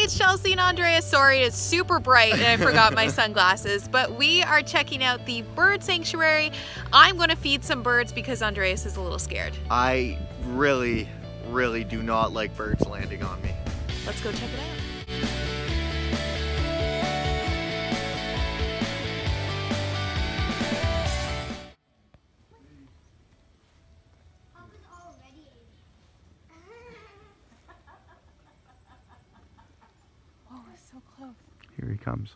it's Chelsea and Andrea. Sorry, it's super bright and I forgot my sunglasses, but we are checking out the bird sanctuary. I'm going to feed some birds because Andreas is a little scared. I really do not like birds landing on me. Let's go check it out. Oh, it's so close. Here he comes.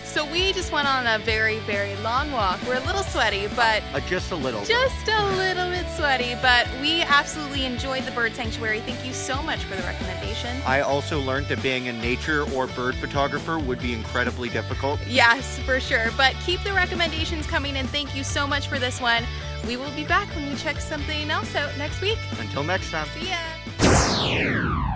So we just went on a very long walk. We're a little sweaty, but Just a little bit sweaty, but we absolutely enjoyed the bird sanctuary. Thank you so much for the recommendation. I also learned that being a nature or bird photographer would be incredibly difficult. Yes, for sure, but keep the recommendations coming, and thank you so much for this one. We will be back when we check something else out next week. Until next time. See ya.